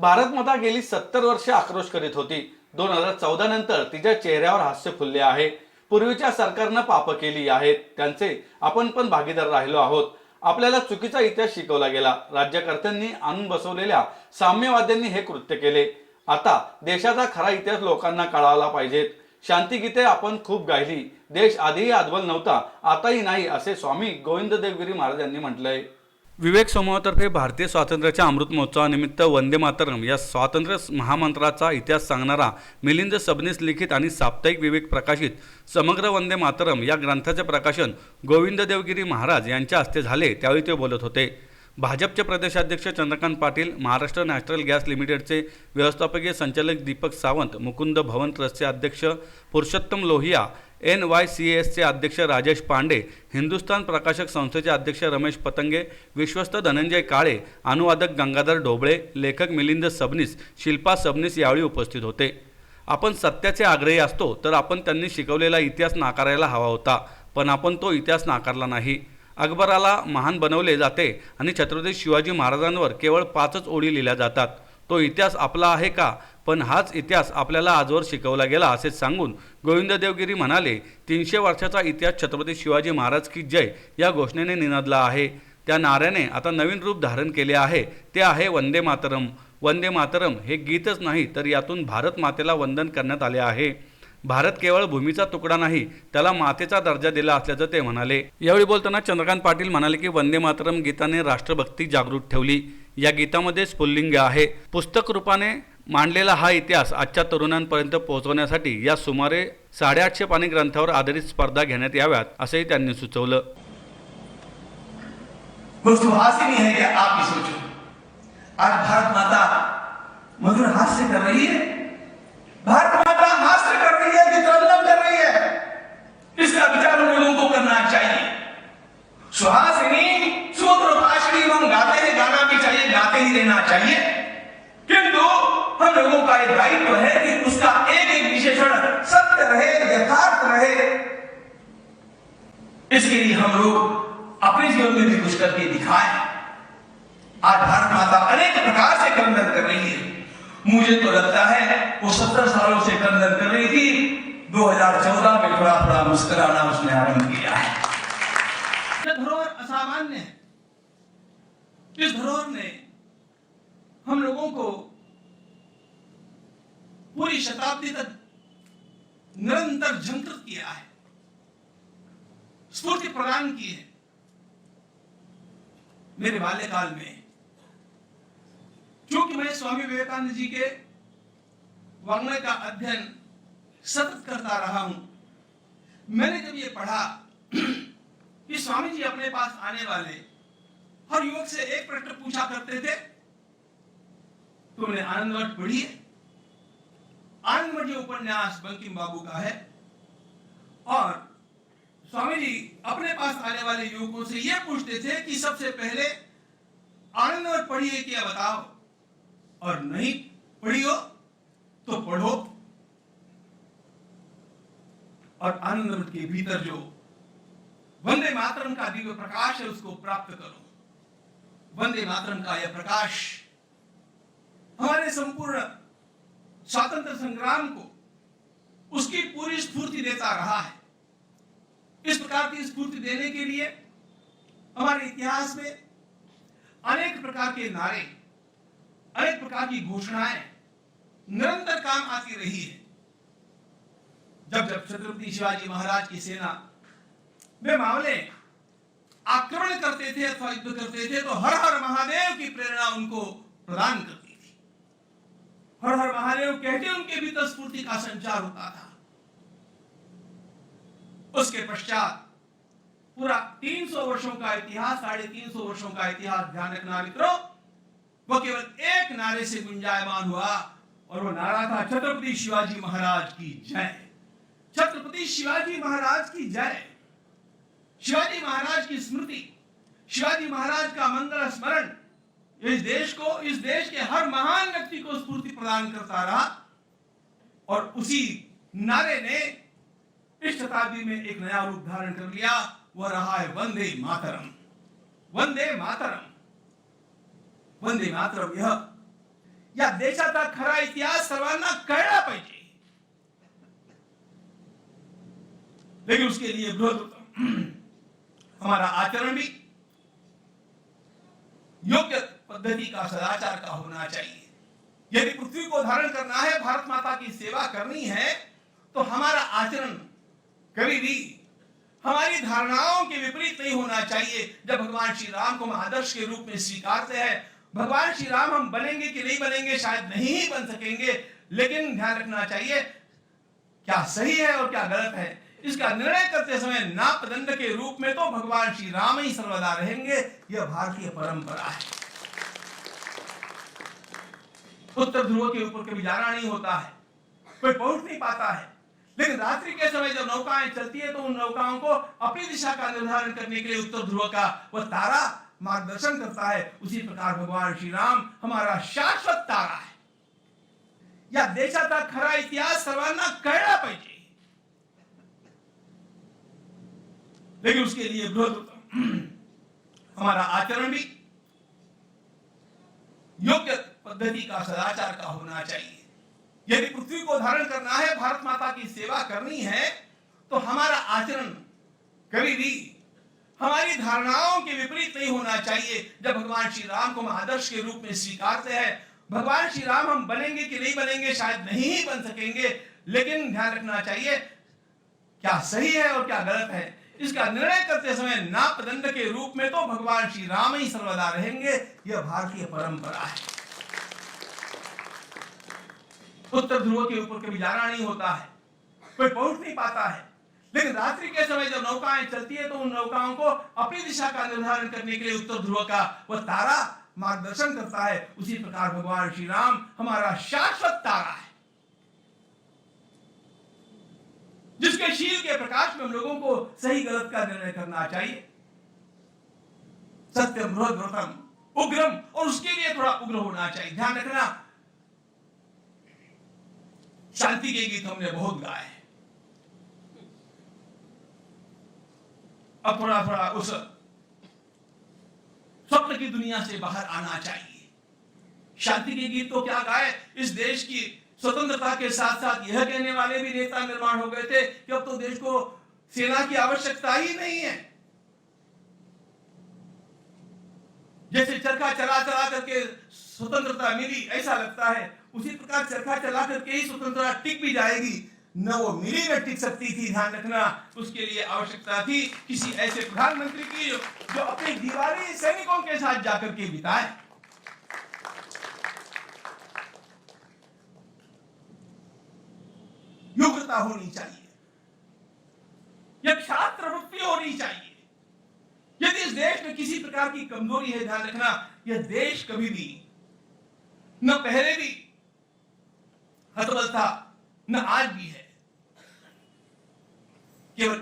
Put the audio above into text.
भारत माता गेली 70 वर्षे आक्रोश करीत होती. 2014 नंतर तिच्या चेहऱ्यावर हास्य फुलले आहे. पूर्वीच्या सरकारनं पाप केली आहेत, त्यांचे आपण पण भागीदार राहिलो आहोत. आपल्याला चुकीचा इतिहास शिकवला गेला. राज्यकर्त्यांनी आणून बसवलेल्या साम्यवाद्यांनी हे कृत्य केले. आता देशाचा खरा इतिहास लोकांना कळायला पाहिजेत. शांतिगीते आपण खूप गायली. देश आधीही अद्वल नव्हता, आताही नाही, असे स्वामी गोविंद देवगिरी महाराज यांनी म्हटलंय. विवेक समूहातर्फे भारतीय स्वातंत्र्याच्या अमृत महोत्सवानिमित्त वंदे मातरम या स्वातंत्र्य महामंत्राचा इतिहास सांगणारा मिलिंद सबनीस लिखित आणि साप्ताहिक विवेक प्रकाशित समग्र वंदे मातरम या ग्रंथाचे प्रकाशन गोविंद देवगिरी महाराज यांच्या हस्ते झाले. त्यावेळी ते बोलत होते. भाजपचे प्रदेशाध्यक्ष चंद्रकांत पाटील, महाराष्ट्र नॅशनल गॅस लिमिटेडचे व्यवस्थापकीय संचालक दीपक सावंत, मुकुंद भवन ट्रस्टचे अध्यक्ष पुरुषोत्तम लोहिया, NYCASचे अध्यक्ष राजेश पांडे, हिंदुस्थान प्रकाशक संस्थेचे अध्यक्ष रमेश पतंगे, विश्वस्त धनंजय काळे, अनुवादक गंगाधर ढोबळे, लेखक मिलिंद सबनीस, शिल्पा सबनीस यावेळी उपस्थित होते. आपण सत्याचे आग्रही असतो तर आपण त्यांनी शिकवलेला इतिहास नाकारायला हवा होता, पण आपण तो इतिहास नाकारला नाही. अकबराला महान बनवले जाते आणि छत्रपती शिवाजी महाराजांवर केवळ 5च ओळी लिहिल्या जातात. तो इतिहास आपला आहे का? पण हाच इतिहास आपल्याला आजवर शिकवला गेला असे सांगून गोविंद देवगिरी म्हणाले, 300 वर्षाचा इतिहास छत्रपती शिवाजी महाराज की जय या घोषणेने निनादला आहे. त्या नाऱ्याने आता नवीन रूप धारण केले आहे. ते आहे वंदे मातरम. वंदे मातरम हे गीतच नाही तर यातून भारत मातेला वंदन करण्यात आले आहे. भारत केवळ भूमीचा तुकडा नाही, त्याला मातेचा दर्जा दिला असल्याचं ते म्हणाले. यावेळी बोलताना चंद्रकांत पाटील म्हणाले की वंदे मातरम गीताने राष्ट्रभक्ती जागृत ठेवली. या गीतामध्ये स्फुल्लिंग आहे. पुस्तक रूपाने मांडलेला हा इतिहास आजच्या तरुणांपर्यंत पोहोचवण्यासाठी या सुमारे 850 पानी ग्रंथावर आधारित स्पर्धा घेण्यात याव्यात असंही त्यांनी सुचवलं. दोस्तों, हास्य नहीं है क्या? आप ही सोचो, आज भारत माता मधुर हास्य कर रही है. भारत माता हास्य कर रही है कि त्रंदन कर रही है? इसका विचार हम लोगों को करना चाहिए. सुहासिनी सूत्र भाषणी हम गाते हैं, गाना भी चाहिए, गाते ही रहना चाहिए. किंतु हम लोगों का एक दायित्व है कि उसका एक एक विशेषण सत्य रहे, यथार्थ रहे. इसके लिए हम लोग अपने जीवन में भी कुछ करके दिखाएं. आज भारत माता अनेक प्रकार से क्रंदन कर रही है. मुझे तो लगता है वो 17 सालों से क्रंदन कर रही थी. 2014 में थोड़ा थोड़ा मुस्कुराना उसने आरंभ किया है. धरोहर असामान्य है. इस धरोहर ने हम लोगों को पूरी शताब्दी तक निरंतर झंकृत किया है, स्फूर्ति प्रदान की है. मेरे बाल्यकाल में क्योंकि मैं स्वामी विवेकानंद जी के वाङ्मय का अध्ययन सतत करता रहा हूं, मैंने जब ये पढ़ा कि स्वामी जी अपने पास आने वाले हर युवक से एक प्रश्न पूछा करते थे, तुमने आनंदमठ पढ़ी है? आनंदमठ ये उपन्यास बंकिम बाबू का है. और स्वामी जी अपने पास आने वाले युवकों से यह पूछते थे कि सबसे पहले आनंदमठ पढ़ी है क्या बताओ, और नहीं पढ़ी हो तो पढ़ो, और आनंदमठ के भीतर जो वंदे मातरम का दिव्य प्रकाश है उसको प्राप्त करो. वंदे मातरम का यह प्रकाश हमारे संपूर्ण स्वातंत्र संग्राम को उसकी पूरी स्फूर्ति देता रहा है. इस प्रकार की स्फूर्ति देने के लिए हमारे इतिहास में अनेक प्रकार के नारे, अनेक प्रकार की घोषणाएं निरंतर काम आती रही है. जब जब छत्रपति शिवाजी महाराज की सेना वे मामले आक्रमण करते थे अथवा युद्ध करते थे तो हर हर महादेव की प्रेरणा उनको प्रदान करती थी. हर हर महादेव कहते उनके भीतर स्फूर्ति का संचार होता था. उसके पश्चात पूरा 300 वर्षों का इतिहास, 350 वर्षों का इतिहास ध्यान रखना मित्रों, वो केवल एक नारे से गुंजायमान हुआ और वो नारा था छत्रपति शिवाजी महाराज की जय. छत्रपति शिवाजी महाराज की जय. शिवाजी महाराज की स्मृति, शिवाजी महाराज का मंगल स्मरण इस देश को, इस देश के हर महान व्यक्ति को स्फूर्ति प्रदान करता रहा. और उसी नारे ने इस शताब्दी में एक नया रूप धारण कर लिया. वह रहा है वंदे मातरम. वंदे मातरम, वंदे मातरम या देशाचा खरा इतिहास सर्वांना कळला पाहिजे, लेकिन उसके लिए हमारा आचरण भी योग्य पद्धति का, सदाचार का होना चाहिए। यदि पृथ्वी को धारण करना है, भारत माता की सेवा करनी है, तो हमारा आचरण कभी भी हमारी धारणाओं के विपरीत नहीं होना चाहिए। जब भगवान श्री राम को हम आदर्श के रूप में स्वीकारते हैं, भगवान श्री राम हम बनेंगे कि नहीं बनेंगे, शायद नहीं ही बन सकेंगे, लेकिन ध्यान रखना चाहिए क्या सही है और क्या गलत है, इसका निर्णय करते समय नापदंड के रूप में तो भगवान श्री राम ही सर्वदा रहेंगे। यह भारतीय परंपरा है। उत्तर ध्रुव के ऊपर कभी जाना नहीं होता है, कोई पहुंच नहीं पाता है, लेकिन रात्रि के समय जब नौकाएं चलती है तो उन नौकाओं को अपनी दिशा का निर्धारण करने के लिए उत्तर ध्रुव का वह तारा मार्गदर्शन करता है। उसी प्रकार भगवान श्री राम हमारा शाश्वत तारा है। या देशाचा खरा इतिहास सर्वांना कळला पाहिजे, लेकिन उसके लिए हमारा आचरण भी योग्य पद्धति का, सदाचार का होना चाहिए। यदि पृथ्वी को धारण करना है, भारत माता की सेवा करनी है, तो हमारा आचरण कभी भी हमारी धारणाओं के विपरीत नहीं होना चाहिए। जब भगवान श्री राम को हम आदर्श के रूप में स्वीकारते हैं, भगवान श्री राम हम बनेंगे कि नहीं बनेंगे, शायद नहीं ही बन सकेंगे, लेकिन ध्यान रखना चाहिए क्या सही है और क्या गलत है, इसका निर्णय करते समय नापदंड के रूप में तो भगवान श्री राम ही सर्वदा रहेंगे। यह भारतीय परंपरा है। उत्तर ध्रुव के ऊपर कभी जाना नहीं होता है, कोई पहुंच नहीं पाता है, लेकिन रात्रि के समय जब नौकाएं चलती है तो उन नौकाओं को अपनी दिशा का निर्धारण करने के लिए उत्तर ध्रुव का वह तारा मार्गदर्शन करता है। उसी प्रकार भगवान श्री राम हमारा शाश्वत तारा है, जिसके शील के प्रकाश में हम लोगों को सही गलत का निर्णय करना चाहिए। सत्यम बृहद व्रतम उग्रम, और उसके लिए थोड़ा उग्र होना चाहिए। ध्यान रखना, शांति के गीत हमने बहुत गाए हैं, अब थोड़ा थोड़ा उस स्वप्न की दुनिया से बाहर आना चाहिए। शांति के गीत तो क्या गाए, इस देश की स्वतंत्रता के साथ साथ यह कहने वाले भी नेता निर्माण हो गए थे कि अब तो देश को सेना की आवश्यकता ही नहीं है। जैसे चरखा चला चला करके स्वतंत्रता मिली ऐसा लगता है, उसी प्रकार चरखा चला करके ही स्वतंत्रता टिक भी जाएगी, न वो मिली न टिक सकती थी। ध्यान रखना, उसके लिए आवश्यकता थी किसी ऐसे प्रधानमंत्री की जो अपनी दिवाली सैनिकों के साथ जाकर के बिताए। योग्यता होनी चाहिए, यह छात्र वृत्ति होनी चाहिए। यदि इस देश में किसी प्रकार की कमजोरी है, ध्यान रखना, यह देश कभी भी न पहले भी हतबल था, न आज भी है।